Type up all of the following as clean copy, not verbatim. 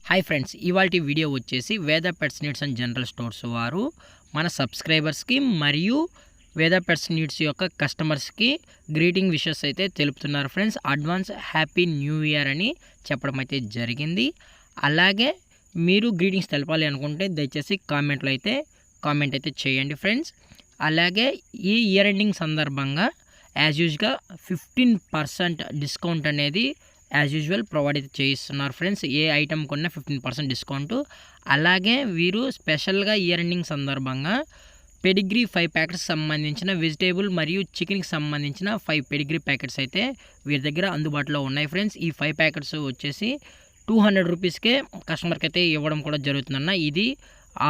Hi friends, ఇవాల్టి video వచ్చేసి వేద pets needs and general stores వారు మన సబ్స్క్రైబర్స్కి మరియు వేద పెట్స్ నీడ్స్ యొక్క కస్టమర్స్కి గ్రీటింగ్ విషెస్ అయితే తెలుపుతున్నారు friends. Advance happy new year అని చెప్పడం అయితే జరిగింది. అలాగే మీరు గ్రీటింగ్స్ తెలపాలి అనుకుంటే దయచేసి కామెంట్ అయితే చేయండి ఫ్రెండ్స్. అలాగే ఈ ఇయర్ ఎండింగ్ సందర్భంగా యాజ్ యూజ్గా 15% డిస్కౌంట్ అనేది యాజ్ యూజువల్ ప్రొవైడ్ అయితే చేయిస్తున్నారు ఫ్రెండ్స్. ఏ ఐటమ్ కొన్నా 15% డిస్కౌంట్. అలాగే వీరు స్పెషల్గా ఇయర్ ఎండింగ్ సందర్భంగా పెడిగ్రీ 5 ప్యాకెట్స్ సంబంధించిన వెజిటేబుల్ మరియు చికెన్కి సంబంధించిన 5 పెడిగ్రీ ప్యాకెట్స్ అయితే వీరి దగ్గర అందుబాటులో ఉన్నాయి ఫ్రెండ్స్. ఈ 5 ప్యాకెట్స్ వచ్చేసి 200 రూపీస్కే కస్టమర్కి అయితే ఇవ్వడం కూడా జరుగుతుందన్న. ఇది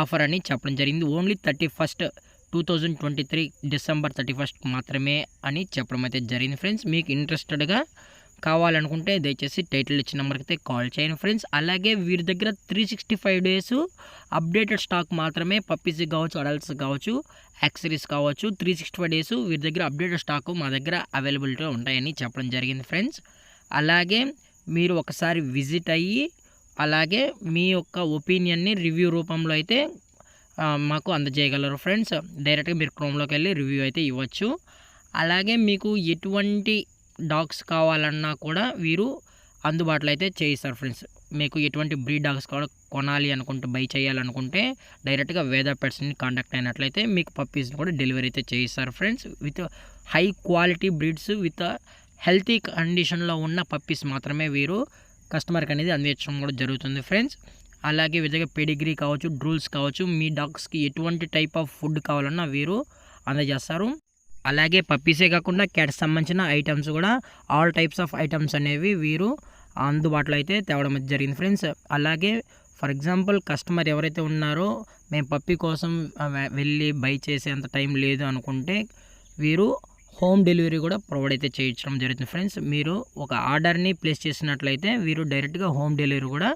ఆఫర్ అని చెప్పడం జరిగింది. ఓన్లీ 31st 2023 డిసెంబర్ 31st మాత్రమే అని చెప్పడం అయితే జరిగింది ఫ్రెండ్స్. మీకు ఇంట్రెస్టెడ్గా కావాలనుకుంటే దయచేసి టైటిల్ ఇచ్చిన నెంబర్కి అయితే కాల్ చేయండి ఫ్రెండ్స్. అలాగే వీరి దగ్గర 365 డేస్ అప్డేటెడ్ స్టాక్ మాత్రమే, పప్పీస్ కావచ్చు, అడల్ట్స్ కావచ్చు, యాక్సరీస్ కావచ్చు, 365 డేస్ వీరి దగ్గర అప్డేటెడ్ స్టాక్ మా దగ్గర అవైలబిలిటీ ఉంటాయని చెప్పడం జరిగింది ఫ్రెండ్స్. అలాగే మీరు ఒకసారి విజిట్ అయ్యి అలాగే మీ యొక్క ఒపీనియన్ని రివ్యూ రూపంలో అయితే మాకు అందజేయగలరు ఫ్రెండ్స్. డైరెక్ట్గా మీరు క్రోమ్లోకి వెళ్ళి రివ్యూ అయితే ఇవ్వచ్చు. అలాగే మీకు ఎటువంటి డాగ్స్ కావాలన్నా కూడా వీరు అందుబాటులో అయితే చేయిస్తారు ఫ్రెండ్స్. మీకు ఎటువంటి బ్రీడ్ డాగ్స్ కొనాలి అనుకుంటే, బై చేయాలనుకుంటే డైరెక్ట్గా వేద పెట్స్ని కాంటాక్ట్ అయినట్లయితే మీకు పప్పీస్ని కూడా డెలివరీ అయితే చేయిస్తారు friends. With high quality breeds with healthy కండిషన్లో ఉన్న పప్పీస్ మాత్రమే వీరు కస్టమర్కి అనేది అందించడం కూడా జరుగుతుంది ఫ్రెండ్స్. అలాగే వీరి దగ్గర పెడిగ్రీ కావచ్చు, డ్రూల్స్ కావచ్చు, మీ డాగ్స్కి ఎటువంటి టైప్ ఆఫ్ ఫుడ్ కావాలన్నా వీరు అందజేస్తారు. అలాగే పప్పీసే కాకుండా క్యాట్స్ సంబంధించిన ఐటమ్స్ కూడా ఆల్ టైప్స్ ఆఫ్ ఐటమ్స్ అనేవి వీరు అందుబాటులో అయితే తేవడం జరిగింది ఫ్రెండ్స్. అలాగే ఫర్ ఎగ్జాంపుల్ కస్టమర్ ఎవరైతే ఉన్నారో మేము పప్పీ కోసం వెళ్ళి బై చేసేంత టైం లేదు అనుకుంటే వీరు హోమ్ డెలివరీ కూడా ప్రొవైడ్ అయితే చేయించడం జరుగుతుంది ఫ్రెండ్స్. మీరు ఒక ఆర్డర్ని ప్లేస్ చేసినట్లయితే వీరు డైరెక్ట్గా హోమ్ డెలివరీ కూడా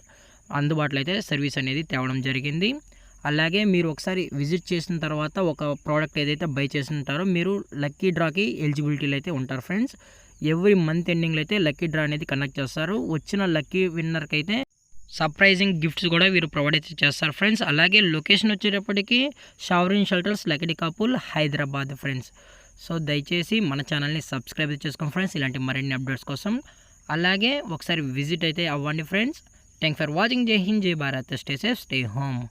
అందుబాటులో అయితే సర్వీస్ అనేది తేవడం జరిగింది. అలాగే మీరు ఒకసారి విజిట్ చేసిన తర్వాత ఒక ప్రోడక్ట్ ఏదైతే బై చేస్తుంటారో మీరు లక్కీ డ్రాకి ఎలిజిబిలిటీలు అయితే ఉంటారు ఫ్రెండ్స్. ఎవ్రీ మంత్ ఎండింగ్లో అయితే లక్కీ డ్రా అనేది కండక్ట్ చేస్తారు. వచ్చిన లక్కీ విన్నర్కి అయితే సర్ప్రైజింగ్ గిఫ్ట్స్ కూడా వీరు ప్రొవైడ్ అయితే చేస్తారు ఫ్రెండ్స్. అలాగే లొకేషన్ వచ్చేటప్పటికి షావరిన్ షెల్టర్స్, లకిడికాపుల్, హైదరాబాద్ ఫ్రెండ్స్. సో దయచేసి మన ఛానల్ని సబ్స్క్రైబ్ చేసుకోండి ఫ్రెండ్స్, ఇలాంటి మరిన్ని అప్డేట్స్ కోసం. అలాగే ఒకసారి విజిట్ అయితే అవ్వండి ఫ్రెండ్స్. Thank for watching. జై హింద్, జై Bharat. Stay safe, stay home.